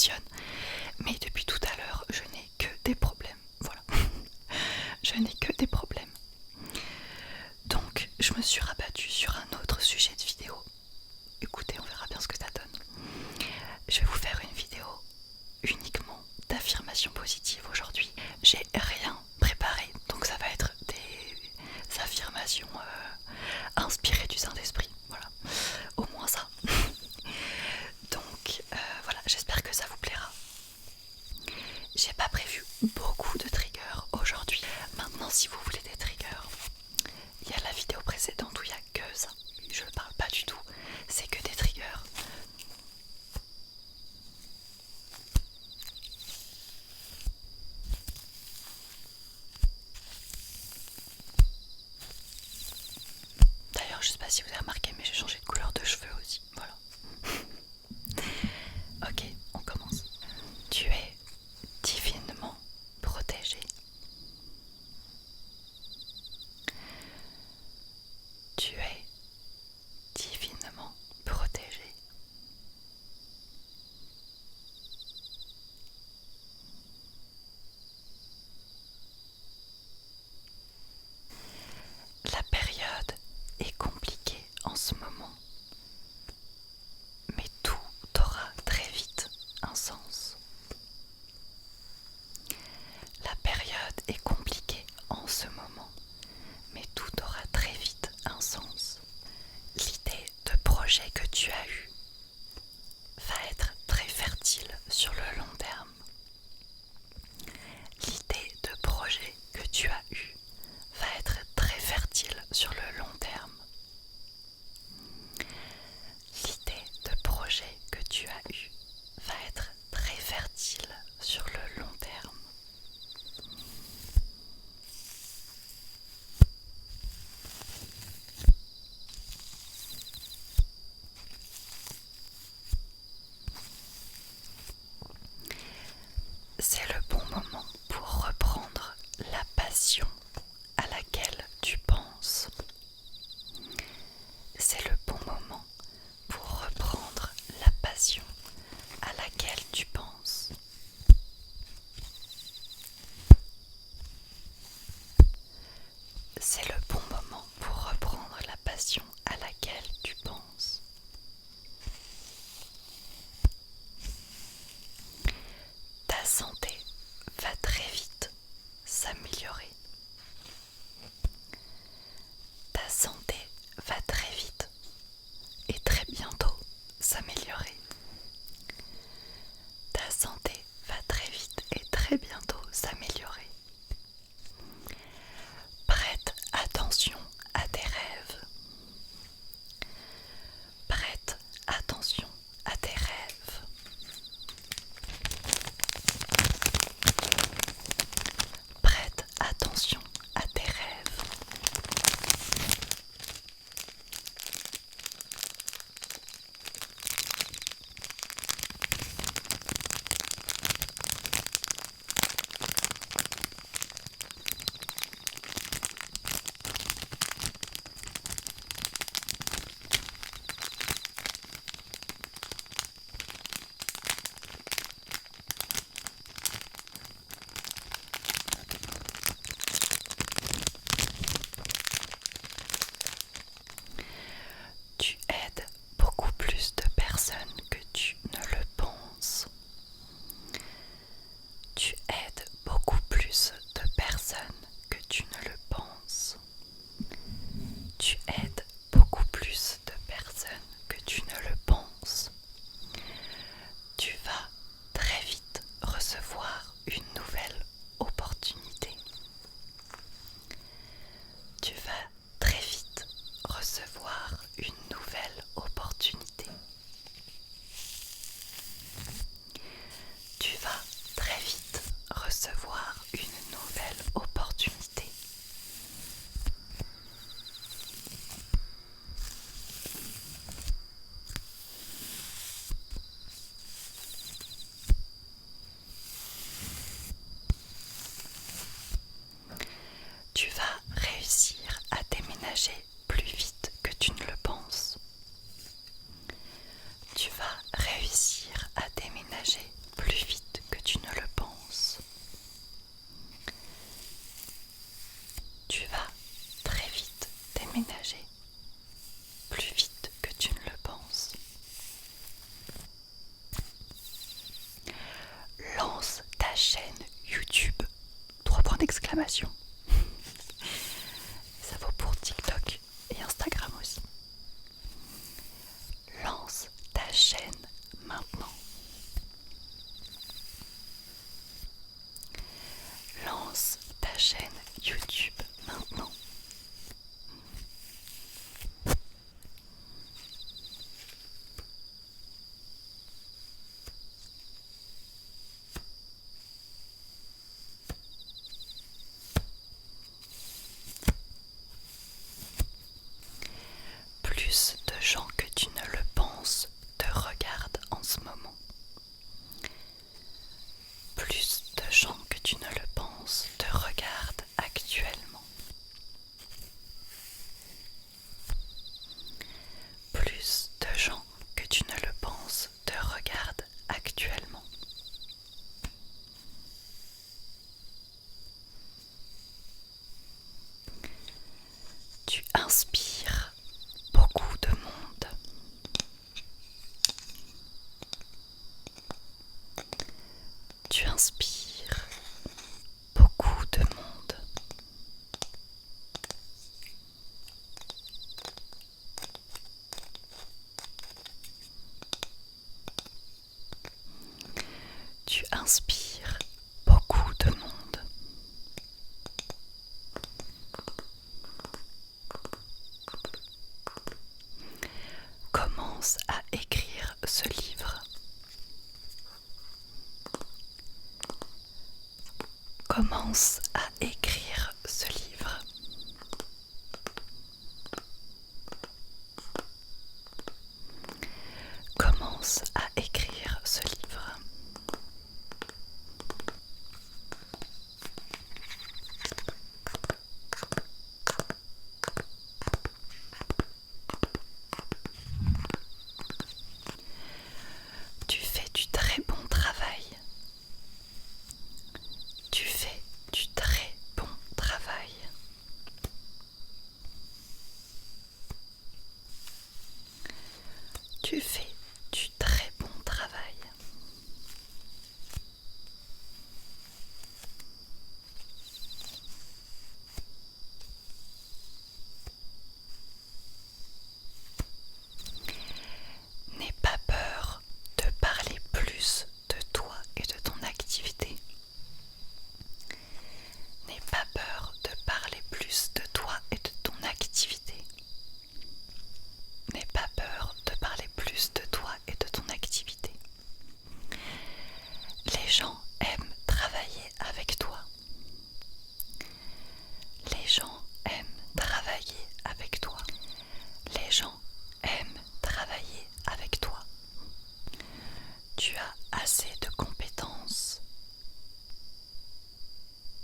passionne. Mais depuis tout à l'heure, je n'ai que des problèmes. Voilà. Je n'ai que des problèmes. Donc, je me suis rabattue sur un autre sujet de vidéo. Écoutez, on verra bien ce que ça donne. Je vais vous faire une vidéo uniquement d'affirmations positives aujourd'hui. J'ai rien préparé, donc ça va être des affirmations inspirées du Saint-Esprit. Voilà, au moins ça. Donc voilà, j'espère que ça vous plaira. J'ai pas prévu beaucoup de triggers aujourd'hui. Maintenant, si vous voulez des triggers, il y a la vidéo précédente où il n'y a que ça. Je ne parle pas du tout, c'est que des triggers. D'ailleurs, je sais pas si vous avez remarqué, mais j'ai changé de couleur de cheveux aussi. Voilà. Ok, on commence. Tu es divinement protégé. Tu es divinement protégé. La période est compliquée en ce moment, mais tout aura très vite un sens. La période est compliquée en ce moment, mais tout aura très vite un sens. L'idée de projet que tu as eue va être très fertile sur le long terme. L'idée de projet que tu as eue va être très fertile sur le long terme. L'idée de projet que tu as eue va être très fertile sur le long terme. C'est le bon moment pour reprendre la passion à laquelle tu penses. C'est le bon moment pour reprendre la passion à laquelle tu penses. C'est le bon moment pour reprendre la passion à laquelle tu penses. Ta santé va très vite s'améliorer. Ta santé va très vite et très bientôt s'améliorer. Ta santé va très vite et très bientôt s'améliorer. Prête attention à tes rêves. Prête attention à tes rêves. Prête attention à tes rêves. Tu aides beaucoup plus de personnes que tu ne le penses. Tu aides beaucoup plus de personnes que tu ne le penses. Tu aides beaucoup plus de personnes que tu ne le penses. Tu vas très vite recevoir une nouvelle opportunité. Tu vas très vite recevoir une nouvelle opportunité. Tu vas très vite recevoir une nouvelle opportunité. Tu vas réussir à déménager plus vite que tu ne le penses. Tu vas réussir à déménager d'exclamation. Ça vaut pour TikTok et Instagram aussi. Lance ta chaîne maintenant. Lance ta chaîne YouTube maintenant. Plus de gens que tu ne le penses te regardent en ce moment. Plus de gens que tu ne le penses te regardent actuellement. Plus de gens que tu ne le penses te regardent actuellement. Tu inspires beaucoup de monde. Tu inspires beaucoup de monde. Tu inspires beaucoup de monde. Commence à écrire ce livre. Commence à écrire ce livre. Commence à écrire ce livre. Tu fais du très bon travail. Tu fais du très bon travail. Tu fais du très bon travail. N'aie pas peur de parler plus de toi et de ton activité. N'aie pas peur de parler plus de toi et de ton activité. N'aie pas peur de parler plus de toi et de ton activité. Les gens aiment travailler avec toi. Les gens aiment travailler avec toi. Les gens aiment travailler avec toi. Tu as assez de compétences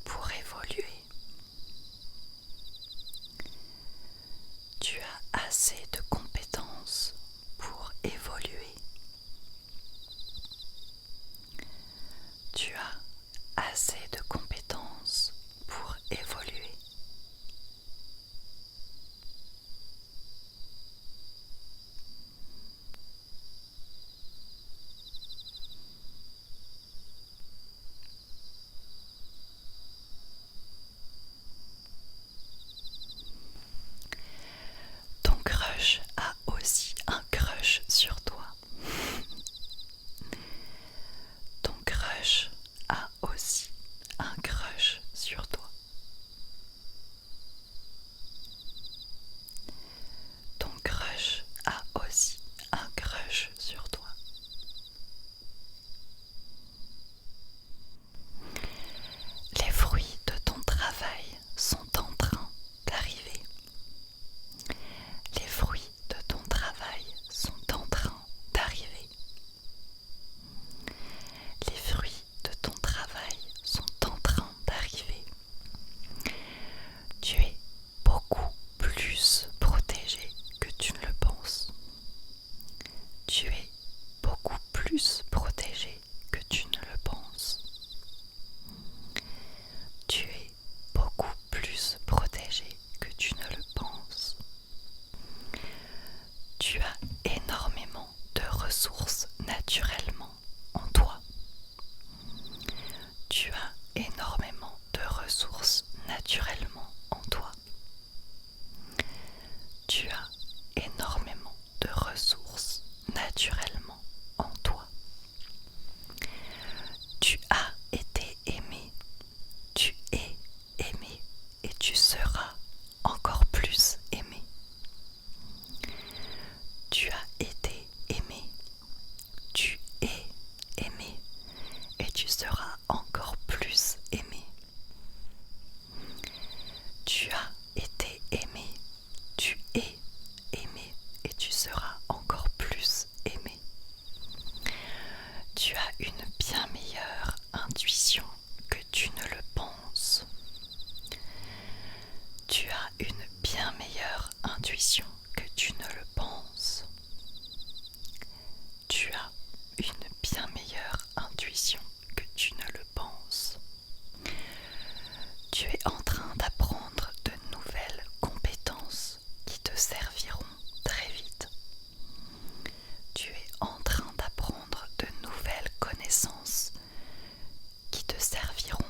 pour évoluer. Tu as assez de compétences pour évoluer. Tu as assez de compétences pour évoluer. Ton crush a aussi un crush sur toi. Ton crush a aussi un crush sur toi. Ton crush a aussi un crush sur toi. Les fruits de ton travail sont en train d'arriver. Les fruits de ton travail sont en train d'arriver. Les fruits de ton travail sont en train d'arriver. Tu es beaucoup plus protégé que tu ne le penses. Tu es beaucoup plus protégé que tu ne le penses. Tu es beaucoup plus protégé que tu ne le penses. Tu as énormément de ressources naturellement en toi. Tu as énormément de ressources Tu es aimé et tu seras encore plus aimé. Tu as été aimé, tu es aimé et tu seras encore plus aimé. Tu as une bien meilleure intuition que tu ne le penses. Tu as une bien meilleure intuition que tu ne le penses. Tu as une bien meilleure intuition que tu ne le penses. Tu es en train d'apprendre de nouvelles compétences qui te serviront très vite. Tu es en train d'apprendre de nouvelles connaissances qui te serviront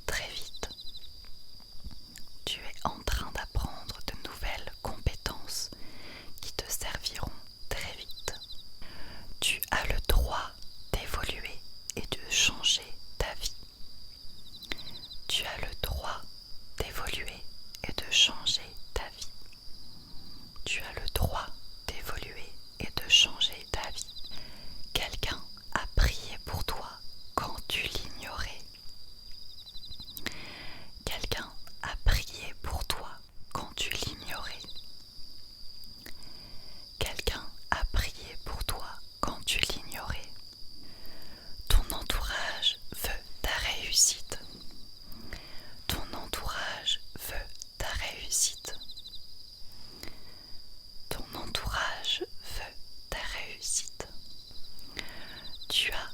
très vite. Tu es en train d'apprendre de nouvelles compétences qui te serviront très vite. Tu as le droit d'évoluer et de changer ta vie. Tu as le droit d'évoluer et de changer ta vie. Tu as le droit d'évoluer et de changer ta vie. Quelqu'un a prié pour toi quand tu l'ignorais. Quelqu'un a prié pour toi quand tu l'ignorais. Quelqu'un a prié pour toi quand tu l'ignorais. Ton entourage veut ta réussite. Ton entourage veut ta réussite. Ton entourage veut ta réussite. Tu as